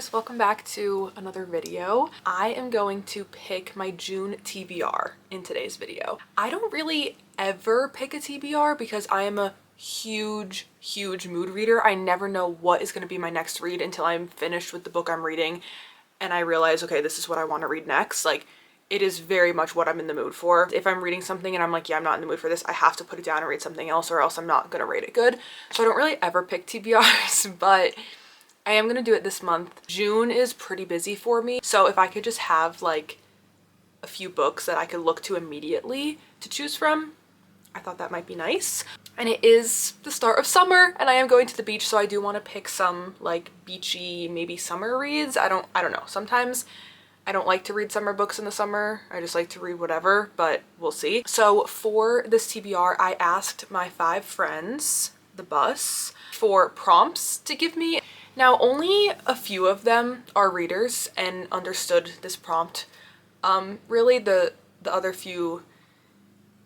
guys, welcome back to another video. I am going to pick my June TBR in today's video. I don't really ever pick a TBR because I am a huge mood reader. I never know what is going to be my next read until I'm finished with the book I'm reading and I realize, okay, this is what I want to read next. Like, it is very much what I'm in the mood for. If I'm reading something and I'm like, yeah, I'm not in the mood for this, I have to put it down and read something else or else I'm not gonna rate it good. So I don't really ever pick TBRs, but I am gonna do it this month. June is pretty busy for me. So if I could just have like a few books that I could look to immediately to choose from, I thought that might be nice. And it is the start of summer and I am going to the beach, so I do want to pick some like beachy, maybe summer reads. I don't know. Sometimes I don't like to read summer books in the summer. I just like to read whatever, but we'll see. So for this TBR, I asked my 5 friends, the bus, for prompts to give me. Now, only a few of them are readers and understood this prompt. Really, the other few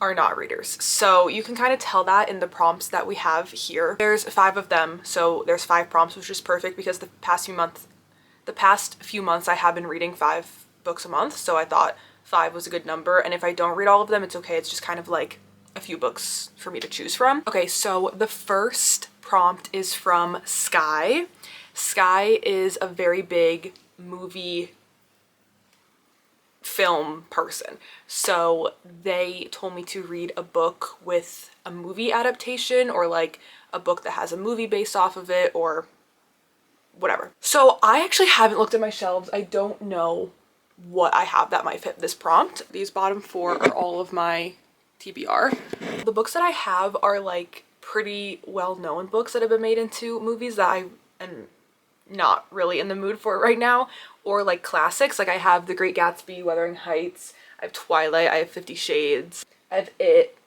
are not readers. So you can kind of tell that in the prompts that we have here. There's 5 of them, so there's 5 prompts, which is perfect because the past few months I have been reading 5 books a month, so I thought 5 was a good number, and if I don't read all of them, it's okay. It's just kind of like a few books for me to choose from. Okay, so the first prompt is from Sky. Sky is a very big movie film person, so they told me to read a book with a movie adaptation or like a book that has a movie based off of it or whatever. So I actually haven't looked at my shelves. I don't know what I have that might fit this prompt. These bottom 4 are all of my TBR. The books that I have are like pretty well-known books that have been made into movies that I am not really in the mood for right now, or like classics. Like I have The Great Gatsby, Wuthering Heights, I have Twilight, I have 50 Shades, I have It.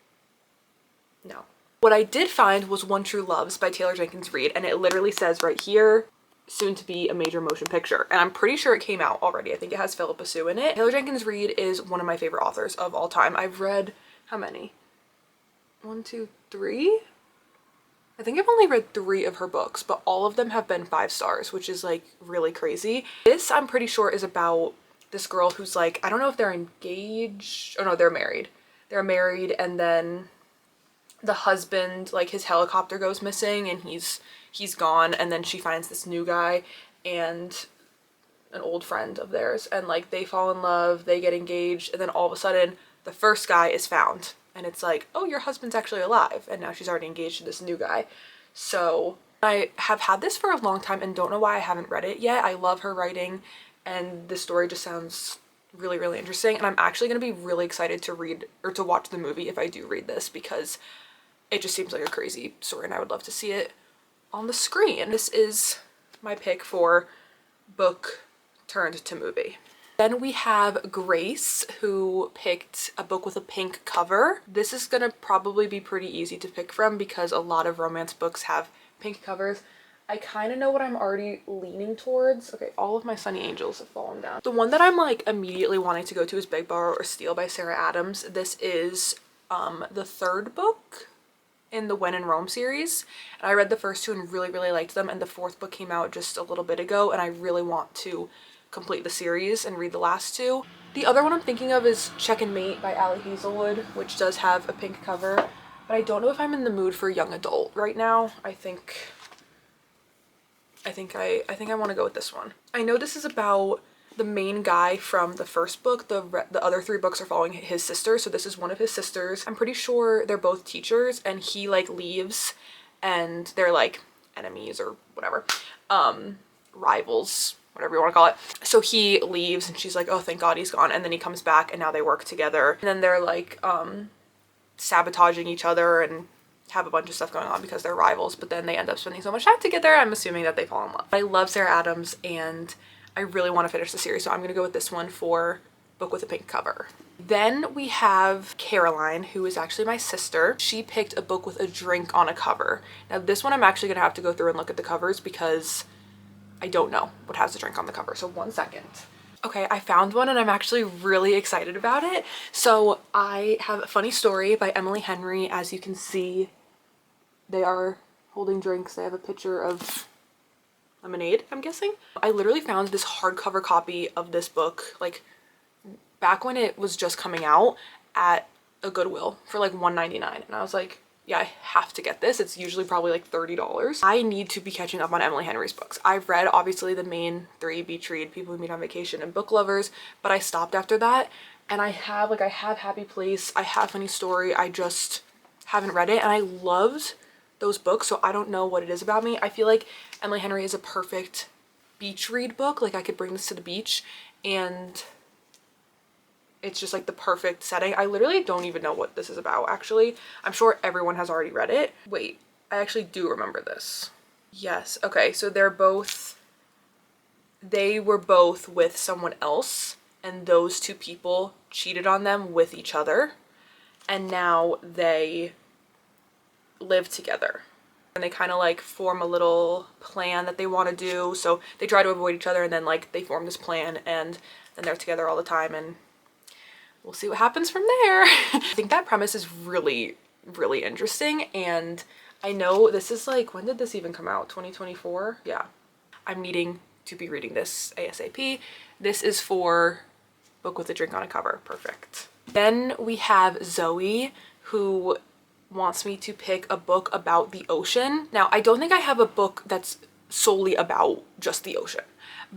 No. What I did find was One True Loves by Taylor Jenkins Reid, and it literally says right here, soon to be a major motion picture, and I'm pretty sure it came out already. I think it has Philippa Sue in it. Taylor Jenkins Reid is one of my favorite authors of all time. I've read, how many? 1, 2, 3? I think I've only read 3 of her books, but all of them have been 5 stars, which is like really crazy. This, I'm pretty sure, is about this girl who's like, I don't know if they're engaged, oh no, they're married. They're married, and then the husband, like his helicopter goes missing and he's gone, and then she finds this new guy and an old friend of theirs, and like they fall in love, they get engaged, and then all of a sudden the first guy is found and it's like, oh, your husband's actually alive, and now she's already engaged to this new guy. So I have had this for a long time and don't know why I haven't read it yet. I love her writing and the story just sounds really interesting, and I'm actually going to be really excited to read or to watch the movie if I do read this, because it just seems like a crazy story and I would love to see it on the screen. This is my pick for book turned to movie. Then we have Grace, who picked a book with a pink cover. This is gonna probably be pretty easy to pick from because a lot of romance books have pink covers. I kind of know what I'm already leaning towards. Okay, all of my Sunny Angels have fallen down. The one that I'm like immediately wanting to go to is Beg, Borrow, or Steal by Sarah Adams. This is the 3rd book in the When in Rome series, and I read the first 2 and really liked them, and the 4th book came out just a little bit ago and I really want to complete the series and read the last 2. The other one I'm thinking of is Check and Mate by Ali Hazelwood, which does have a pink cover, but I don't know if I'm in the mood for young adult right now. I think I want to go with this one. I know this is about the main guy from the first book. The other 3 books are following his sister, so this is one of his sisters. I'm pretty sure they're both teachers, and he like leaves and they're like enemies or whatever, rivals, whatever you want to call it. So he leaves and she's like, oh, thank God he's gone, and then he comes back and now they work together, and then they're like sabotaging each other and have a bunch of stuff going on because they're rivals, but then they end up spending so much time together, I'm assuming that they fall in love. I love Sarah Adams and I really want to finish the series, so I'm gonna go with this one for book with a pink cover. Then we have Caroline, who is actually my sister. She picked a book with a drink on a cover. Now this one I'm actually gonna have to go through and look at the covers because I don't know what has the drink on the cover, so 1 second. Okay, I found one and I'm actually really excited about it. So I have a funny story by Emily Henry. As you can see, they are holding drinks. They have a picture of Lemonade, I'm guessing. I literally found this hardcover copy of this book like back when it was just coming out at a Goodwill for like $1.99, and I was like, yeah, I have to get this. It's usually probably like $30. I need to be catching up on Emily Henry's books. I've read obviously the main three, Beach Read, People Who Meet on Vacation, and Book Lovers, but I stopped after that. And I have Happy Place, I have Funny Story, I just haven't read it, and I loved those books, so I don't know what it is about me. I feel like Emily Henry is a perfect beach read book. Like I could bring this to the beach and it's just like the perfect setting. I literally don't even know what this is about, actually. I'm sure everyone has already read it. Wait, I actually do remember this. Yes, okay, so they were both with someone else, and those two people cheated on them with each other, and now they live together. And they kind of like form a little plan that they want to do. So they try to avoid each other, and then like they form this plan, and then they're together all the time, and we'll see what happens from there. I think that premise is really, really interesting. And I know this is like, when did this even come out? 2024? Yeah. I'm needing to be reading this ASAP. This is for Book with a Drink on a Cover. Perfect. Then we have Zoe, who wants me to pick a book about the ocean. Now, I don't think I have a book that's solely about just the ocean,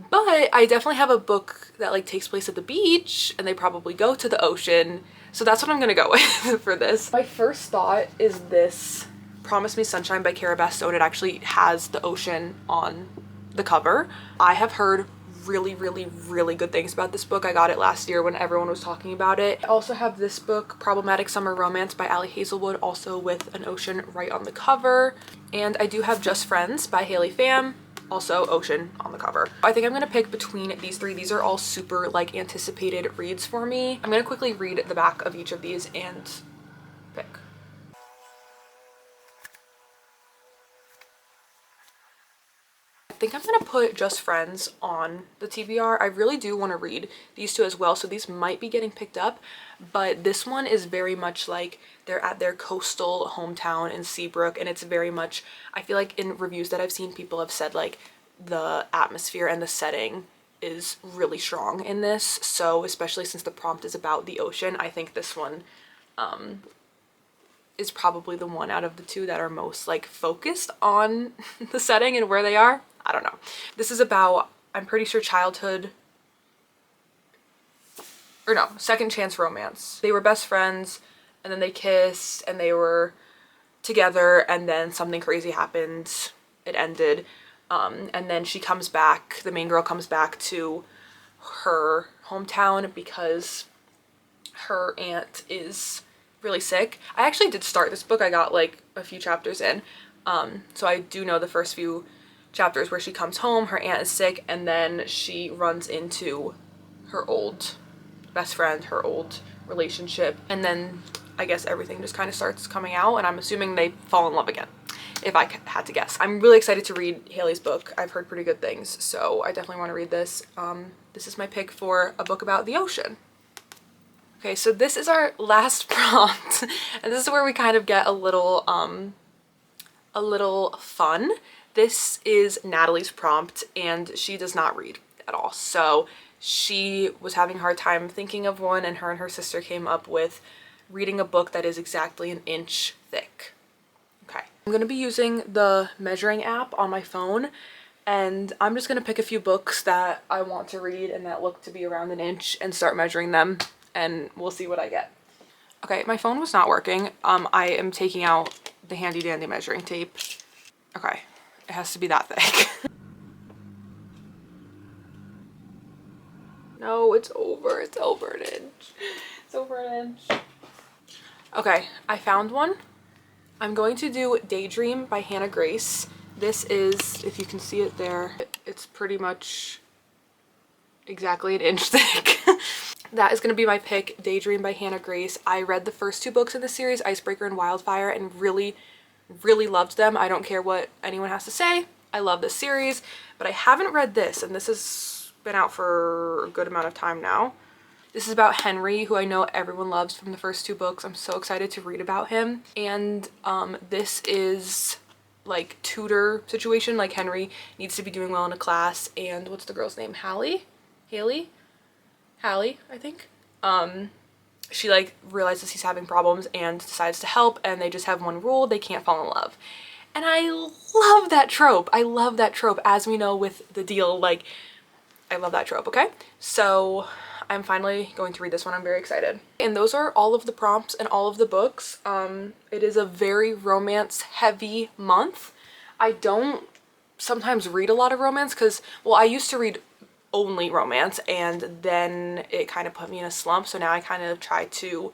but I definitely have a book that like takes place at the beach and they probably go to the ocean. So that's what I'm gonna go with for this. My first thought is this Promise Me Sunshine by Cara Bastione. It actually has the ocean on the cover. I have heard really, really, really good things about this book. I got it last year when everyone was talking about it. I also have this book, Problematic Summer Romance by Ali Hazelwood, also with an ocean right on the cover. And I do have Just Friends by Haley Pham, also ocean on the cover. I think I'm gonna pick between these three. These are all super like anticipated reads for me. I'm gonna quickly read the back of each of these and pick. I think I'm gonna put Just Friends on the TBR. I really do want to read these two as well, so these might be getting picked up, but this one is very much like they're at their coastal hometown in Seabrook, and it's very much, I feel like in reviews that I've seen, people have said like the atmosphere and the setting is really strong in this. So especially since the prompt is about the ocean, I think this one is probably the one out of the two that are most like focused on the setting and where they are. I don't know. This is about, I'm pretty sure, childhood, or no, second chance romance. They were best friends and then they kissed and they were together, and then something crazy happened. It ended. And then she comes back, the main girl comes back to her hometown because her aunt is really sick. I actually did start this book. I got like a few chapters in. So I do know the first few chapters where she comes home, her aunt is sick, and then she runs into her old best friend, her old relationship, and then I guess everything just kind of starts coming out, and I'm assuming they fall in love again, if I had to guess. I'm really excited to read Haley's book. I've heard pretty good things, so I definitely want to read this. This is my pick for a book about the ocean. Okay, so this is our last prompt, and this is where we kind of get a little fun. This is Natalie's prompt, and she does not read at all. So she was having a hard time thinking of one, and her sister came up with reading a book that is exactly an inch thick. Okay, I'm gonna be using the measuring app on my phone, and I'm just gonna pick a few books that I want to read and that look to be around an inch and start measuring them, and we'll see what I get. Okay, my phone was not working. I am taking out the handy dandy measuring tape. Okay, it has to be that thick. No, it's over an inch. It's over an inch. Okay, I found one. I'm going to do Daydream by Hannah Grace. This is, if you can see it there, it's pretty much exactly an inch thick. That is going to be my pick, Daydream by Hannah Grace. I read the first two books in the series, Icebreaker and Wildfire, and really, really loved them. I don't care what anyone has to say. I love this series, but I haven't read this, and this has been out for a good amount of time now. This is about Henry, who I know everyone loves from the first two books. I'm so excited to read about him. And this is like tutor situation. Like Henry needs to be doing well in a class, and what's the girl's name? Hallie, I think. She like realizes he's having problems and decides to help, and they just have one rule: they can't fall in love. And I love that trope. I love that trope, as we know with The Deal. Like, I love that trope. Okay, so I'm finally going to read this one. I'm very excited. And those are all of the prompts and all of the books. It is a very romance heavy month. I don't sometimes read a lot of romance because, well, I used to read only romance, and then it kind of put me in a slump. So now I kind of try to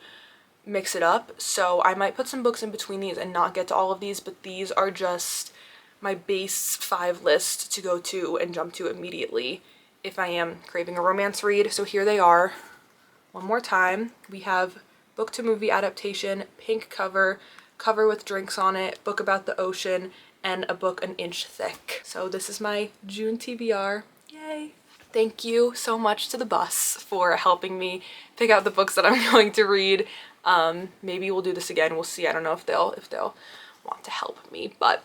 mix it up. So I might put some books in between these and not get to all of these, but these are just my base 5 list to go to and jump to immediately if I am craving a romance read. So here they are. One more time. We have book to movie adaptation, pink cover, cover with drinks on it, book about the ocean, and a book an inch thick. So this is my June TBR. Yay! Thank you so much to the bus for helping me pick out the books that I'm going to read. Maybe we'll do this again. We'll see. I don't know if they'll want to help me, but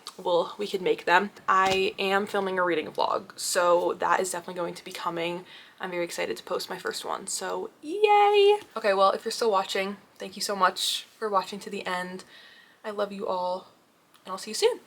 we could make them. I am filming a reading vlog, so that is definitely going to be coming. I'm very excited to post my first one, so yay! Okay, well, if you're still watching, thank you so much for watching to the end. I love you all, and I'll see you soon.